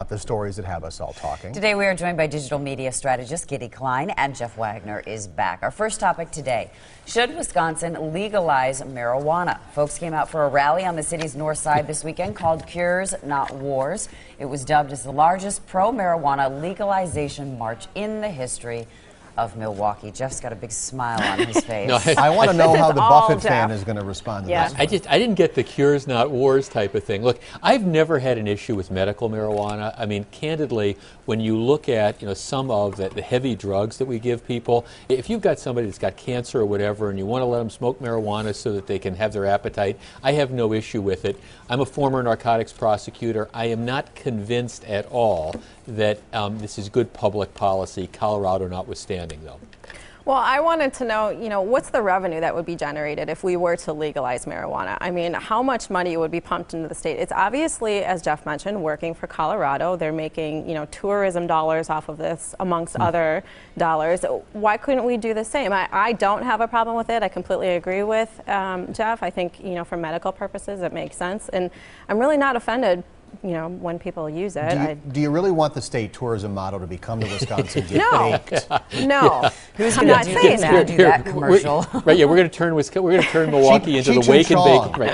The stories that have us all talking. Today we are joined by digital media strategist Giddy Klein, and Jeff Wagner is back. Our first topic today: should Wisconsin legalize marijuana? Folks came out for a rally on the city's north side this weekend called Cures Not Wars. It was dubbed as the largest pro-marijuana legalization march in the history of Milwaukee. Jeff's got a big smile on his face. No, I want to know how the Buffett fan is going to respond to this. I didn't get the Cures Not Wars type of thing. Look, I've never had an issue with medical marijuana. I mean, candidly, when you look at some of the heavy drugs that we give people, if you've got somebody that's got cancer or whatever and you want to let them smoke marijuana so that they can have their appetite, I have no issue with it. I'm a former narcotics prosecutor. I am not convinced at all that this is good public policy, Colorado notwithstanding, though. Well, I wanted to know, what's the revenue that would be generated if we were to legalize marijuana? I mean, how much money would be pumped into the state? It's obviously, as Jeff mentioned, working for Colorado. They're making, tourism dollars off of this, amongst other dollars. Why couldn't we do the same? I don't have a problem with it. I completely agree with Jeff. I think, for medical purposes, it makes sense. And I'm really not offended when people use it. Do you really want the state tourism model to become the Wisconsin get baked? No. Who's going to do that commercial? Right, yeah, we're going to turn Milwaukee into the wake and bake. Right.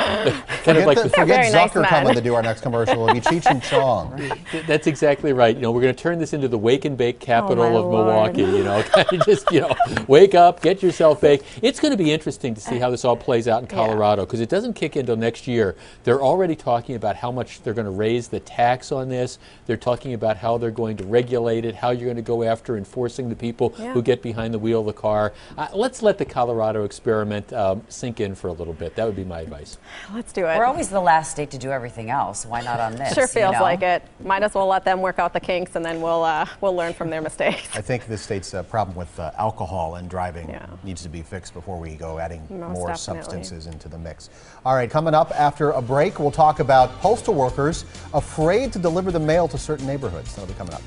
Forget Zucker coming to do our next commercial. It'll be Cheech and Chong. That's exactly right. We're going to turn this into the wake and bake capital of Milwaukee. Kind of just wake up, get yourself baked. It's going to be interesting to see how this all plays out in Colorado, because it doesn't kick in until next year. They're already talking about how much they're going to raise the tax on this. They're talking about how they're going to regulate it, how you're going to go after enforcing the people who get behind the wheel of the car. Let's let the Colorado experiment sink in for a little bit. That would be my advice. Let's do it. We're always the last state to do everything else. Why not on this? Sure feels like it. Might as well let them work out the kinks, and then we'll learn from their mistakes. I think this state's problem with alcohol and driving needs to be fixed before we go adding more substances into the mix. All right, coming up after a break, we'll talk about postal workers afraid to deliver the mail to certain neighborhoods. That'll be coming up.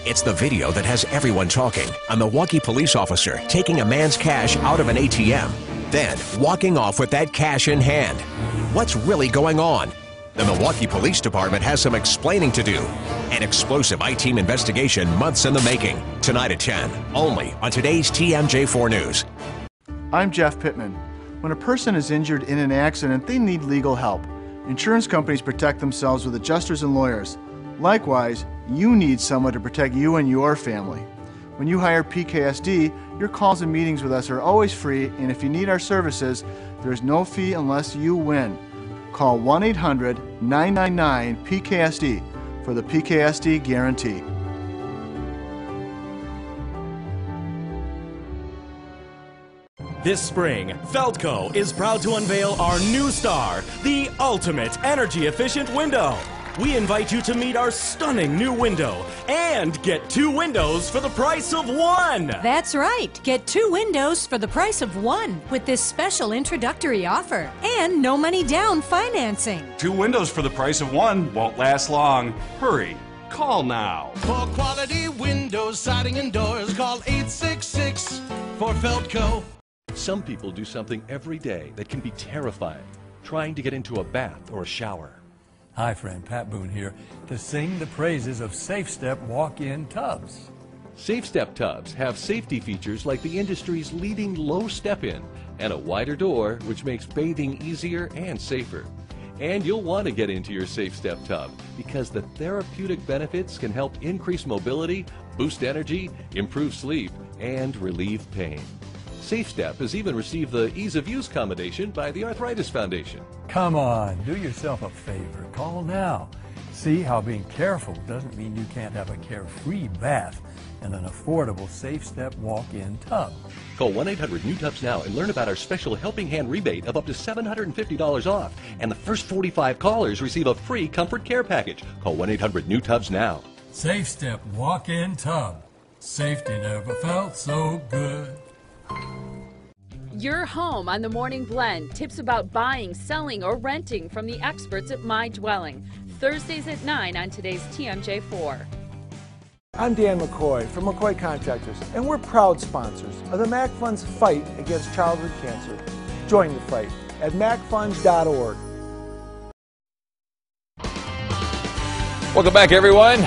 It's the video that has everyone talking. A Milwaukee police officer taking a man's cash out of an ATM, then walking off with that cash in hand. What's really going on? The Milwaukee Police Department has some explaining to do. An explosive I-Team investigation months in the making. Tonight at 10, only on today's TMJ4 News. I'm Jeff Pittman. When a person is injured in an accident, they need legal help. Insurance companies protect themselves with adjusters and lawyers. Likewise, you need someone to protect you and your family. When you hire PKSD, your calls and meetings with us are always free, and if you need our services, there is no fee unless you win. Call 1-800-999-PKSD for the PKSD guarantee. This spring, Falco is proud to unveil our new star, the ultimate energy-efficient window. We invite you to meet our stunning new window and get 2 windows for the price of 1. That's right. Get 2 windows for the price of 1 with this special introductory offer and no money down financing. 2 windows for the price of 1 won't last long. Hurry. Call now. For quality windows, siding, and doors, call 866 for Falco. Some people do something every day that can be terrifying, trying to get into a bath or a shower. Hi friend, Pat Boone here to sing the praises of SafeStep walk-in tubs. SafeStep tubs have safety features like the industry's leading low step-in and a wider door, which makes bathing easier and safer. And you'll want to get into your SafeStep tub because the therapeutic benefits can help increase mobility, boost energy, improve sleep, and relieve pain. SafeStep has even received the Ease of Use commendation by the Arthritis Foundation. Come on, do yourself a favor. Call now. See how being careful doesn't mean you can't have a carefree bath and an affordable SafeStep walk-in tub. Call 1-800-NEW-TUBS now and learn about our special Helping Hand rebate of up to $750 off. And the first 45 callers receive a free Comfort Care package. Call 1-800-NEW-TUBS now. SafeStep walk-in tub. Safety never felt so good. Your home on the Morning Blend. Tips about buying, selling, or renting from the experts at My Dwelling. Thursdays at 9 on today's TMJ4. I'm Dan McCoy from McCoy Contractors, and we're proud sponsors of the MAC Fund's fight against childhood cancer. Join the fight at macfunds.org. Welcome back, everyone.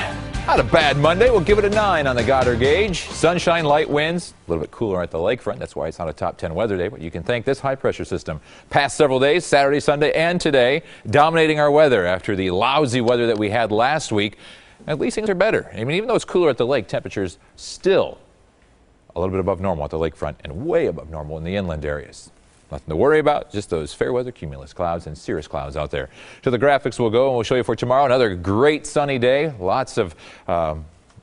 Not a bad Monday. We'll give it a 9 on the Goddard gauge. Sunshine, light winds, a little bit cooler at the lakefront. That's why it's not a top 10 weather day, but you can thank this high-pressure system. Past several days, Saturday, Sunday, and today, dominating our weather after the lousy weather that we had last week. At least things are better. I mean, even though it's cooler at the lake, temperatures still a little bit above normal at the lakefront and way above normal in the inland areas. Nothing to worry about, just those fair weather cumulus clouds and cirrus clouds out there. To the graphics we'll go, and we'll show you for tomorrow another great sunny day. Lots of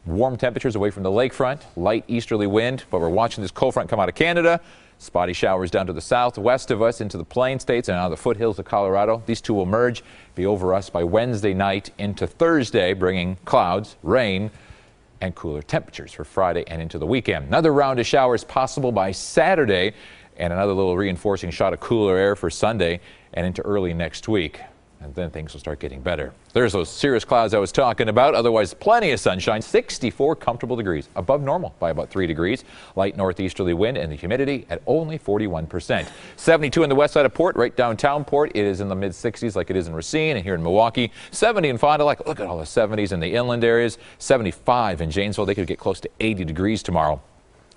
warm temperatures away from the lakefront, light easterly wind, but we're watching this cold front come out of Canada. Spotty showers down to the southwest of us into the plain states and out of the foothills of Colorado. These two will merge, be over us by Wednesday night into Thursday, bringing clouds, rain, and cooler temperatures for Friday and into the weekend. Another round of showers possible by Saturday, and another little reinforcing shot of cooler air for Sunday and into early next week. And then things will start getting better. There's those cirrus clouds I was talking about. Otherwise, plenty of sunshine. 64 comfortable degrees, above normal by about 3 degrees. Light northeasterly wind and the humidity at only 41%. 72 on the west side of Port, right downtown Port. It is in the mid-60s like it is in Racine and here in Milwaukee. 70 in Fond du Lac. Look at all the 70s in the inland areas. 75 in Janesville. They could get close to 80 degrees tomorrow.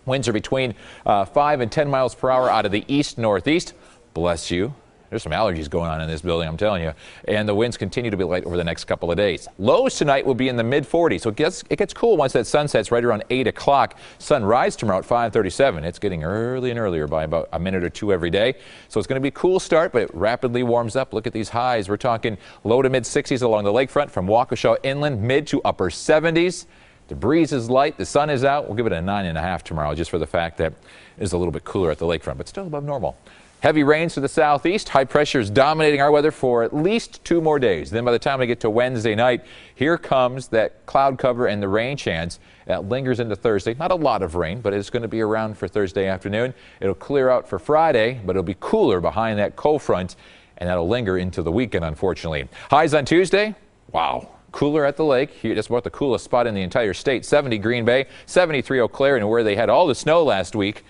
Winds are between 5 and 10 miles per hour out of the east-northeast. Bless you. There's some allergies going on in this building, I'm telling you. And the winds continue to be light over the next couple of days. Lows tonight will be in the mid-40s, so it gets cool once that sun sets right around 8 o'clock. Sunrise tomorrow at 5:37. It's getting early and earlier by about a minute or two every day. So it's going to be a cool start, but it rapidly warms up. Look at these highs. We're talking low to mid-60s along the lakefront from Waukesha inland, mid to upper 70s. The breeze is light, the sun is out. We'll give it a 9.5 tomorrow just for the fact that it is a little bit cooler at the lakefront, but still above normal. Heavy rains to the southeast. High pressure is dominating our weather for at least 2 more days. Then by the time we get to Wednesday night, here comes that cloud cover and the rain chance that lingers into Thursday. Not a lot of rain, but it's going to be around for Thursday afternoon. It'll clear out for Friday, but it'll be cooler behind that cold front, and that'll linger into the weekend, unfortunately. Highs on Tuesday. Wow. Cooler at the lake. Here, that's about the coolest spot in the entire state. 70 Green Bay, 73 Eau Claire, and where they had all the snow last week,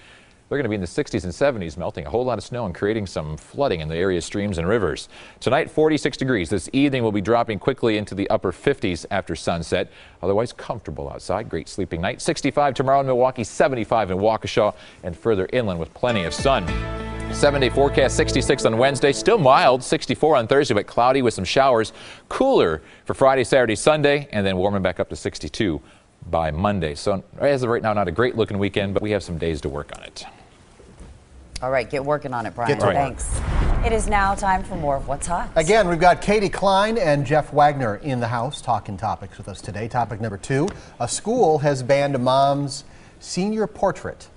they're going to be in the 60s and 70s, melting a whole lot of snow and creating some flooding in the area's streams and rivers. Tonight, 46 degrees. This evening will be dropping quickly into the upper 50s after sunset. Otherwise comfortable outside. Great sleeping night. 65 tomorrow in Milwaukee, 75 in Waukesha, and further inland with plenty of sun. 7-day forecast, 66 on Wednesday, still mild, 64 on Thursday, but cloudy with some showers. Cooler for Friday, Saturday, Sunday, and then warming back up to 62 by Monday. So as of right now, not a great looking weekend, but we have some days to work on it. All right, get working on it, Brian. Thanks. It is now time for more of What's Hot. Again, we've got Katie Klein and Jeff Wagner in the house talking topics with us today. Topic number 2, a school has banned a mom's senior portrait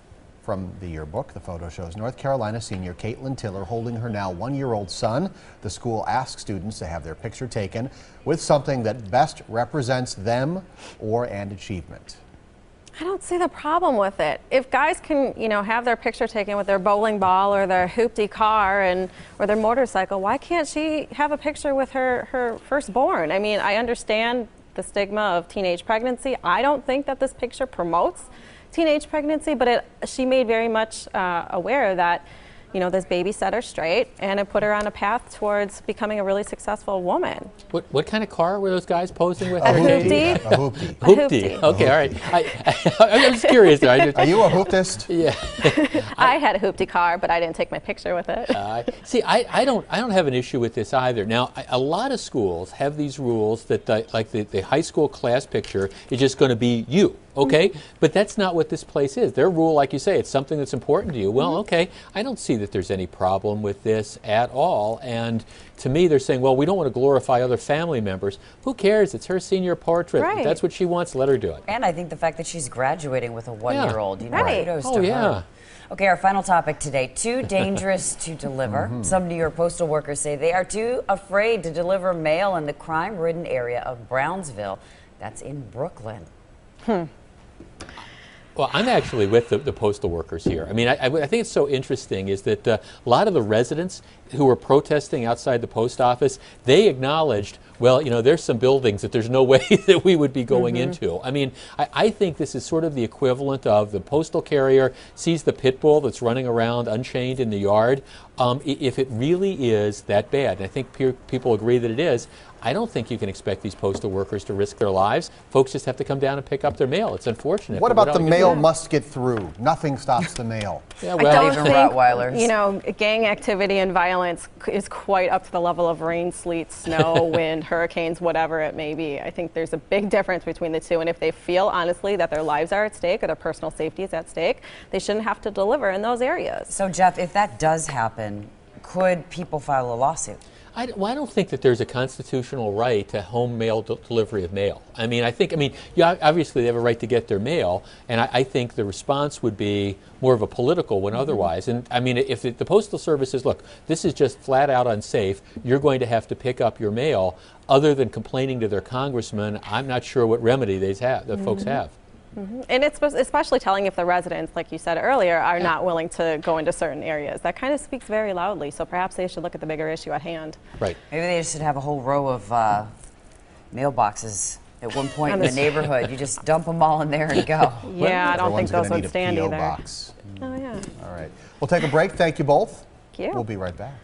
from the yearbook. The photo shows North Carolina senior Caitlin Tiller holding her now 1-year-old son. The school asks students to have their picture taken with something that best represents them or an achievement. I don't see the problem with it. If guys can, have their picture taken with their bowling ball or their hoopty car or their motorcycle, why can't she have a picture with her firstborn? I mean, I understand the stigma of teenage pregnancy. I don't think that this picture promotes teenage pregnancy, but she made very much aware that, this baby set her straight and it put her on a path towards becoming a really successful woman. What kind of car were those guys posing with? A hoopty. A hoopty. Hoopty. Okay, all right. I was curious there. Are you a hooptist? Yeah. I had a hoopty car, but I didn't take my picture with it. See, I don't have an issue with this either. Now, a lot of schools have these rules that the high school class picture is just going to be you. Okay, but that's not what this place is. Their rule, like you say, it's something that's important to you. Well, okay, I don't see that there's any problem with this at all. And to me, they're saying, well, we don't want to glorify other family members. Who cares? It's her senior portrait. Right. If that's what she wants, let her do it. And I think the fact that she's graduating with a 1-year-old, kudos to her. Yeah. Okay, our final topic today, too dangerous to deliver. Some New York postal workers say they are too afraid to deliver mail in the crime-ridden area of Brownsville. That's in Brooklyn. Well, I'm actually with the postal workers here. I mean, I think it's so interesting is that a lot of the residents who were protesting outside the post office, they acknowledged, well, there's some buildings that there's no way that we would be going into. I mean, I think this is sort of the equivalent of the postal carrier sees the pit bull that's running around unchained in the yard. If it really is that bad, and I think people agree that it is, I don't think you can expect these postal workers to risk their lives. Folks just have to come down and pick up their mail. It's unfortunate. What about the mail must get through? Nothing stops the mail. Yeah, I well, don't even think, Rottweilers. you know, gang activity and violence is quite up to the level of rain, sleet, snow, wind, hurricanes, whatever it may be. I think there's a big difference between the two, and if they feel honestly that their lives are at stake or their personal safety is at stake, they shouldn't have to deliver in those areas. So, Jeff, if that does happen, could people file a lawsuit? I don't think that there's a constitutional right to home mail delivery of mail. I mean, yeah, obviously they have a right to get their mail, and I think the response would be more of a political one otherwise. And I mean, if the Postal Service says, look, this is just flat out unsafe, you're going to have to pick up your mail, other than complaining to their congressman, I'm not sure what remedy the folks have. And it's especially telling if the residents, like you said earlier, are not willing to go into certain areas. That kind of speaks very loudly, so perhaps they should look at the bigger issue at hand. Right. Maybe they should have a whole row of mailboxes at one point in the neighborhood. You just dump them all in there and go. Yeah, I don't think those would need a stand PO either. box. Oh, yeah. All right. We'll take a break. Thank you both. Thank you. We'll be right back.